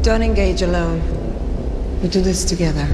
Don't engage alone. We do this together.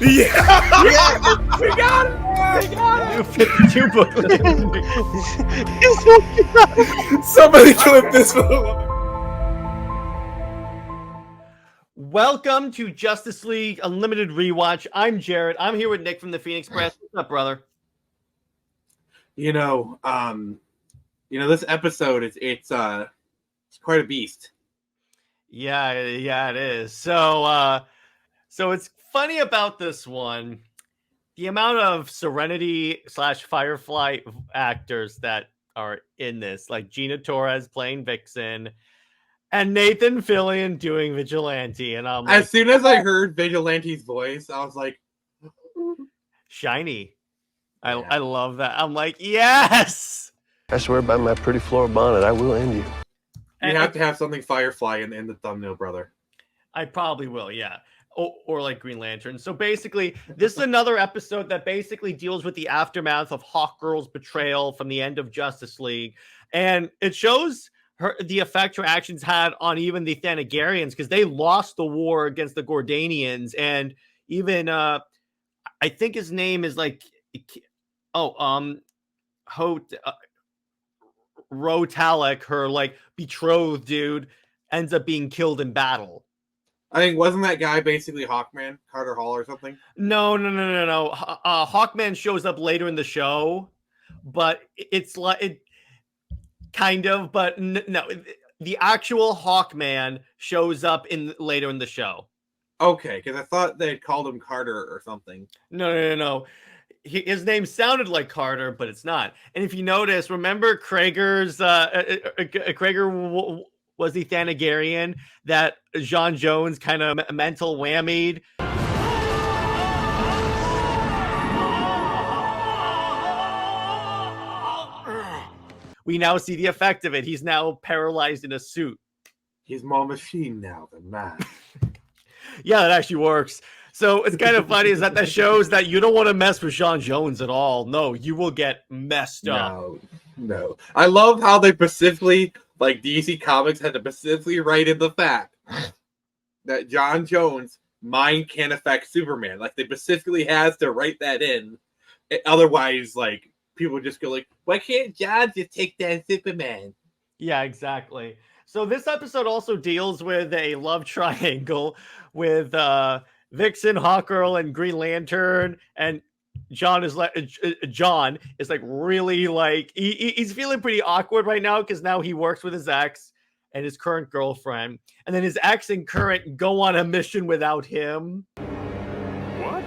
Yeah! Yeah! We got it! We got New 52 booklet. it! Somebody clip this one. Welcome to Justice League Unlimited Rewatch. I'm Jared. I'm here with Nick from the Phoenix Press. What's up, brother? This episode it's quite a beast. Yeah, it is. So it's funny about this one. The amount of Serenity / Firefly actors that are in this, like Gina Torres playing Vixen, and Nathan Fillion doing Vigilante, and I'm like, As soon as I heard Vigilante's voice, I was like, shiny. I Yeah. love that. I'm like, yes. I swear by my pretty floor bonnet, I will end you. You have to have something Firefly in the thumbnail, brother. I probably will, yeah. Or like Green Lantern. So basically, this is another episode that basically deals with the aftermath of Hawkgirl's betrayal from the end of Justice League. And it shows the effect her actions had on even the Thanagarians, because they lost the war against the Gordanians. And even, I think his name is like, Rotalik, her like betrothed dude, ends up being killed in battle. I think wasn't that guy basically Hawkman, Carter Hall or something? No. Hawkman shows up later in the show, but it's like it kind of, but no, the actual Hawkman shows up later in the show. Okay, because I thought they had called him Carter or something. No. His name sounded like Carter, but it's not. And if you notice, remember Krager's Krager was the Thanagarian that John Jones kind of mental whammied. We now see the effect of it. He's now paralyzed in a suit. He's more machine now than man. Yeah, that actually works. So it's kind of funny is that shows that you don't want to mess with John Jones at all. No, you will get messed up. No. I love how they specifically, like DC Comics had to specifically write in the fact that John Jones' mind can affect Superman. Like they specifically has to write that in. Otherwise, like people just go like, why can't John just take down Superman? Yeah, exactly. So this episode also deals with a love triangle with Vixen, Hawkgirl, and Green Lantern, and John is like really like he's feeling pretty awkward right now because now he works with his ex and his current girlfriend, and then his ex and current go on a mission without him. What?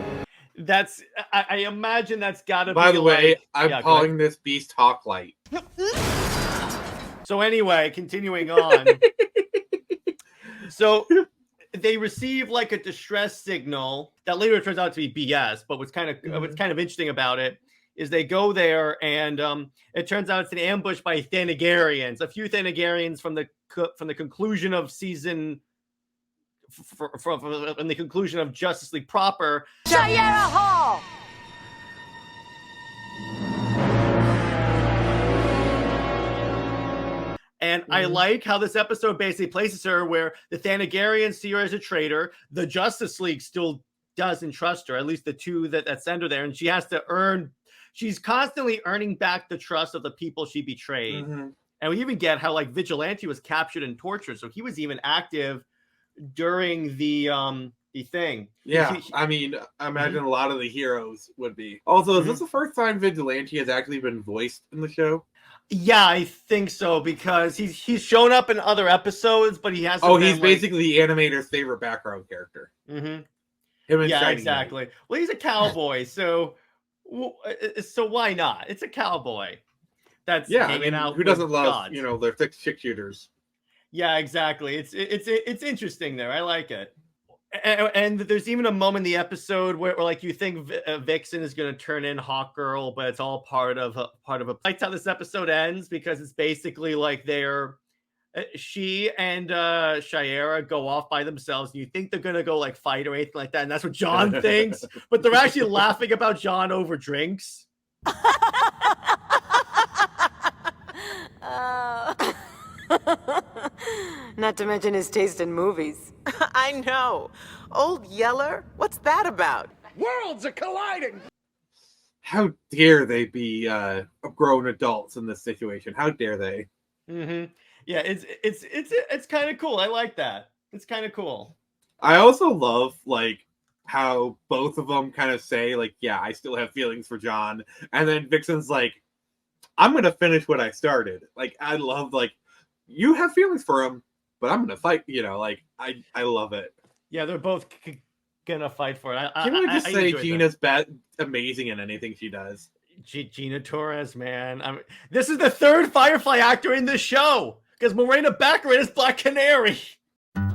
That's I imagine that's gotta be. By the way, like, I'm calling this beast Hawklight. So anyway, continuing on. So they receive like a distress signal that later turns out to be BS. But what's kind of interesting about it is they go there and it turns out it's an ambush by Thanagarians. A few Thanagarians from the conclusion of season from the conclusion of Justice League proper. Shayera Hall. And I like how this episode basically places her where the Thanagarians see her as a traitor. The Justice League still doesn't trust her, at least the two that send her there. And she has to she's constantly earning back the trust of the people she betrayed. Mm-hmm. And we even get how like Vigilante was captured and tortured. So he was even active during the thing. Yeah, I mean, I imagine a lot of the heroes would be. Also, is this the first time Vigilante has actually been voiced in the show? Yeah, I think so, because he's shown up in other episodes, but he hasn't. Oh, he's basically the animator's favorite background character. Mm-hmm. Him and yeah, Shining exactly. Knight. Well, he's a cowboy, so why not? It's a cowboy. that's Yeah, I hanging mean, out. who with doesn't love gods. their fixed chick shooters? Yeah, exactly. It's interesting there. I like it. And there's even a moment in the episode where like you think Vixen is going to turn in Hawkgirl, but it's all part of a. I like how this episode ends because it's basically like she and Shayera go off by themselves, and you think they're gonna go like fight or anything like that, and that's what John thinks, but they're actually laughing about John over drinks. Not to mention his taste in movies. I know. Old Yeller? What's that about? Worlds are colliding! How dare they be grown adults in this situation? How dare they? Mm-hmm. Yeah, it's kind of cool. I like that. It's kind of cool. I also love like how both of them kind of say like, yeah, I still have feelings for John, and then Vixen's like, I'm gonna finish what I started. Like, I love like, you have feelings for him, but I'm gonna fight. Like I love it. Yeah, they're both gonna fight for it. Can we just say Gina's amazing in anything she does? Gina Torres, man. This is the third Firefly actor in this show because Morena Baccarat is Black Canary. Take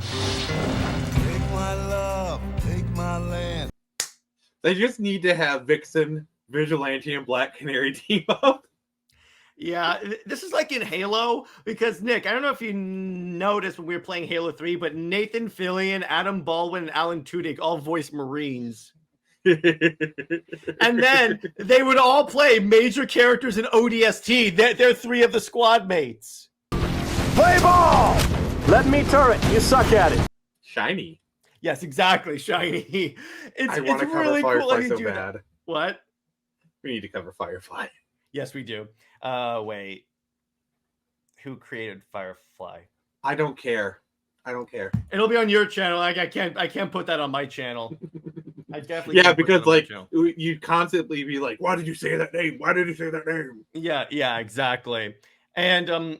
my love, take my land. They just need to have Vixen, Vigilante, and Black Canary team up. Yeah, this is like in Halo because Nick, I don't know if you noticed when we were playing Halo 3, but Nathan Fillion, Adam Baldwin, and Alan Tudyk all voiced Marines. And then they would all play major characters in ODST. They're three of the squad mates. Play ball! Let me turret. You suck at it. Shiny. Yes, exactly. Shiny. I want to cover really Firefly cool so bad. That. What? We need to cover Firefly. Yes, we do. Wait. Who created Firefly? I don't care. It'll be on your channel. Like I can't put that on my channel. I definitely yeah, because like you'd constantly be like, why did you say that name? Why did you say that name? Yeah, exactly. And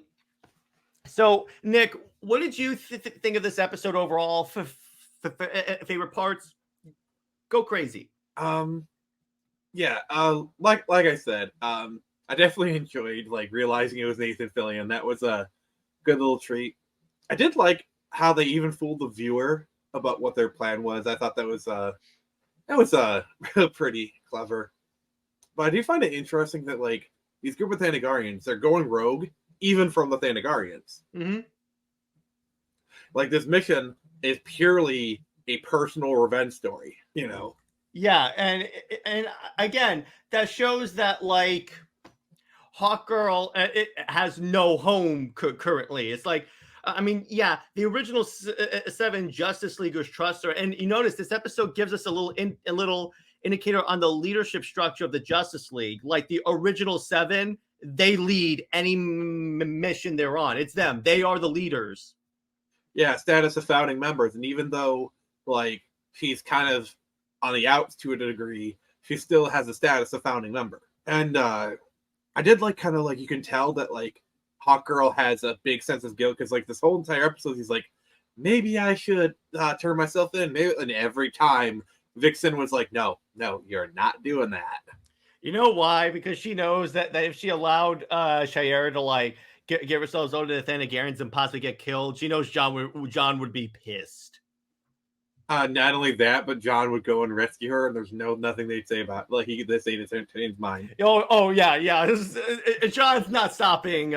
so Nick, what did you think of this episode overall? Favorite parts? Go crazy. Yeah, like I said, I definitely enjoyed like realizing it was Nathan Fillion. That was a good little treat. I did like how they even fooled the viewer about what their plan was. I thought that was pretty clever. But I do find it interesting that like these group of Thanagarians, they're going rogue even from the Thanagarians. Mm-hmm. Like this mission is purely a personal revenge story, Yeah, and again, that shows that like Hawkgirl it has no home currently. It's like, I mean, yeah, the original 7 Justice Leaguers trust her, and you notice this episode gives us a little indicator on the leadership structure of the Justice League. Like the original 7, they lead any mission they're on. It's them; they are the leaders. Yeah, status of founding members, and even though like she's kind of on the outs to a degree, she still has a status of founding member. And I did like kind of like you can tell that like Hawkgirl has a big sense of guilt because like this whole entire episode he's like, maybe I should turn myself in. Maybe, and every time Vixen was like, no, you're not doing that. You know why? Because she knows that if she allowed Shayera to like get herself over to the Thanagarians and possibly get killed, she knows John would be pissed. Not only that, but John would go and rescue her, and there's nothing they'd say about it. Like they say to change his mind. Oh yeah. John's not stopping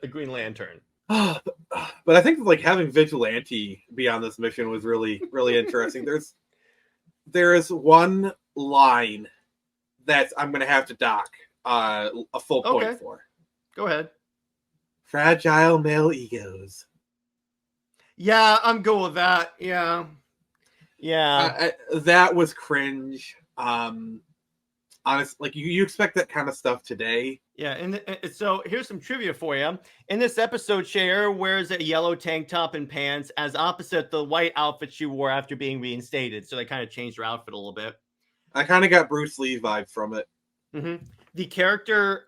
Green Lantern. But I think like having Vigilante be on this mission was really interesting. There is one line that I'm gonna have to dock a full point for. Go ahead. Fragile male egos. Yeah, I'm good with that. Yeah. That was cringe. Honestly, like you expect that kind of stuff today. Yeah, and so here's some trivia for you. In this episode, Shayera wears a yellow tank top and pants as opposite the white outfit she wore after being reinstated. So they kind of changed her outfit a little bit. I kind of got Bruce Lee vibe from it. Mm-hmm. The character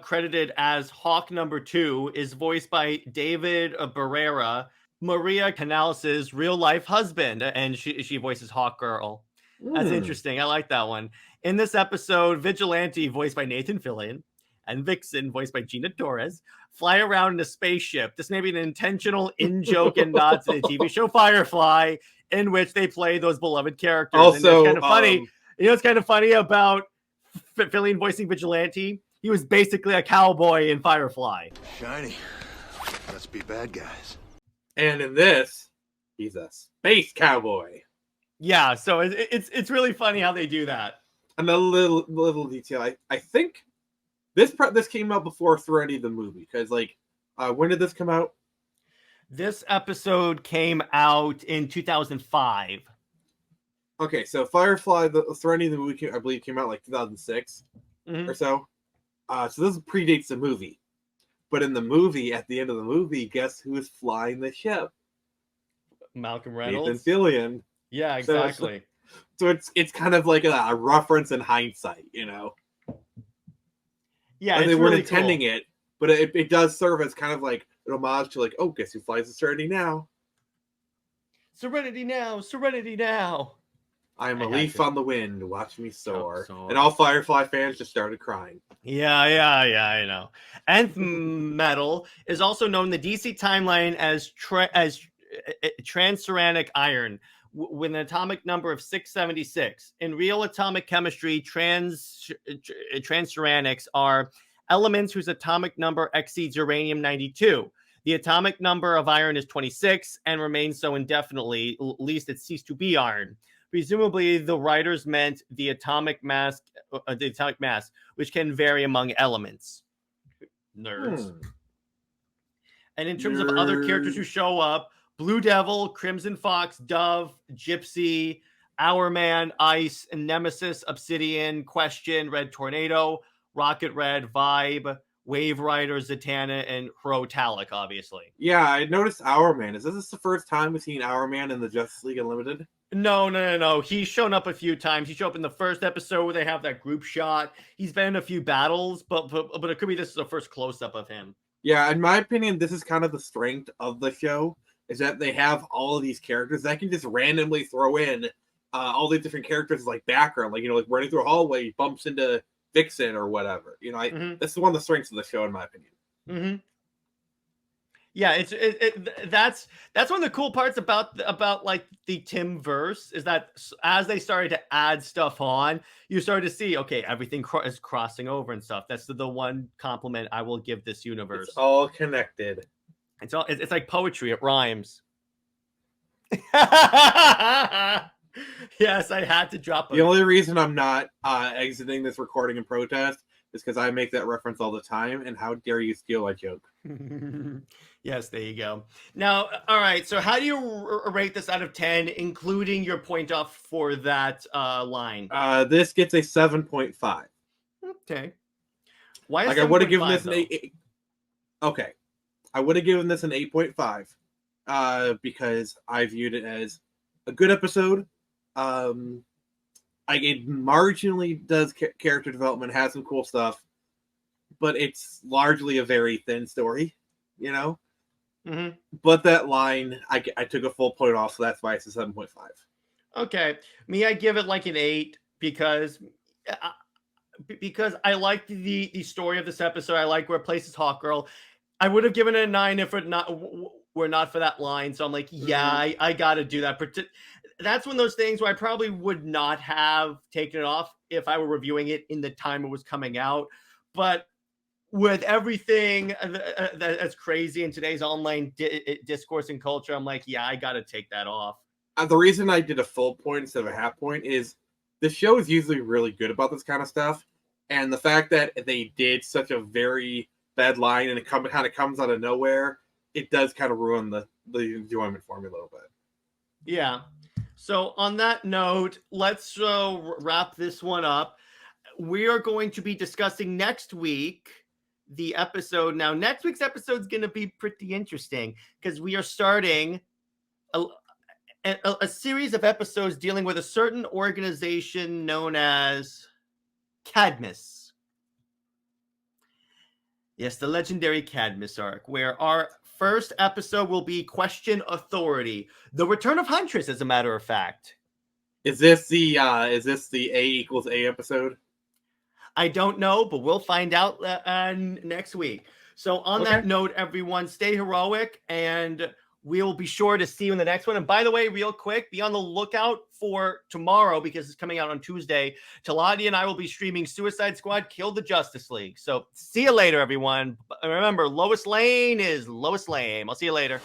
credited as Hawk number 2 is voiced by David Barrera, Maria Canales' real-life husband, and she voices Hawkgirl. That's interesting. I like that one. In this episode, Vigilante, voiced by Nathan Fillion, and Vixen, voiced by Gina Torres, fly around in a spaceship. This may be an intentional in-joke and nod to the TV show Firefly, in which they play those beloved characters. Also, and it's kind of funny. It's kind of funny about Fillion voicing Vigilante. He was basically a cowboy in Firefly. Shiny. Let's be bad guys. And in this, he's a space cowboy. Yeah, so it's really funny how they do that. And a little detail, I think this came out before Serenity the movie, because when did this come out? This episode came out in 2005. Okay, so Firefly, the Serenity the movie, I believe, came out 2006 or so. So this predates the movie. But in the movie, at the end of the movie, guess who is flying the ship? Malcolm Reynolds. Nathan Fillion. Yeah, exactly. So it's kind of like a reference in hindsight, Yeah, yeah, and it's they weren't really intending cool. it, but it does serve as kind of like an homage to oh, guess who flies the Serenity now? Serenity now, Serenity now. I am a leaf on the wind, watch me soar. Soar. And all Firefly fans just started crying. Yeah, I know. Nth metal is also known in the DC timeline as transuranic iron, with an atomic number of 676. In real atomic chemistry, transuranics are elements whose atomic number exceeds uranium-92. The atomic number of iron is 26 and remains so indefinitely, at least it ceased to be iron. Presumably, the writers meant the atomic mass, which can vary among elements. Nerds. And in terms of other characters who show up, Blue Devil, Crimson Fox, Dove, Gypsy, Hourman, Ice, and Nemesis, Obsidian, Question, Red Tornado, Rocket Red, Vibe, Wave Rider, Zatanna, and Hrotalic, obviously. Yeah, I noticed Hourman. Is this the first time we've seen Hourman in the Justice League Unlimited? No. He's shown up a few times. He showed up in the first episode where they have that group shot. He's been in a few battles, but it could be this is the first close-up of him. Yeah, in my opinion, this is kind of the strength of the show, is that they have all of these characters that can just randomly throw in all the different characters like background, running through a hallway, he bumps into Vixen or whatever. This is one of the strengths of the show, in my opinion. Mm-hmm. Yeah, that's one of the cool parts about the Tim verse, is that as they started to add stuff on, you started to see, okay, everything is crossing over and stuff. That's the one compliment I will give this universe. It's all connected. It's like poetry. It rhymes. Yes, I had to drop it. The only reason I'm not exiting this recording in protest is because I make that reference all the time, and how dare you steal my joke? Yes, there you go. Now, all right, so how do you rate this out of 10, including your point off for that line? This gets a 7.5. Okay. Why is I would have given this though? an 8. Okay. I would have given this an 8.5 because I viewed it as a good episode. It marginally does character development, has some cool stuff, but it's largely a very thin story, Mm-hmm. But that line, I took a full point off, so that's why it's a 7.5. Okay. Me, I give it like an 8 because I like the story of this episode. I like where it places Hawkgirl. I would have given it a 9 if it were not for that line. So I'm like, yeah, I got to do that. That's one of those things where I probably would not have taken it off if I were reviewing it in the time it was coming out. But with everything that's crazy in today's online discourse and culture, I'm like, yeah, I got to take that off. The reason I did a full point instead of a half point is the show is usually really good about this kind of stuff. And the fact that they did such a very bad line and it kind of comes out of nowhere, it does kind of ruin the enjoyment for me a little bit. Yeah. So on that note, let's wrap this one up. We are going to be discussing next week the episode. Now, next week's episode is going to be pretty interesting because we are starting a series of episodes dealing with a certain organization known as Cadmus. Yes, the legendary Cadmus arc, where our first episode will be Question Authority, the return of Huntress, as a matter of fact. Is this the A equals A episode? I don't know, but we'll find out next week. So on that note, everyone, stay heroic, and we'll be sure to see you in the next one. And by the way, real quick, be on the lookout for tomorrow because it's coming out on Tuesday. Talati and I will be streaming Suicide Squad Kill the Justice League. So see you later, everyone. Remember, Lois Lane is Lois Lane. I'll see you later.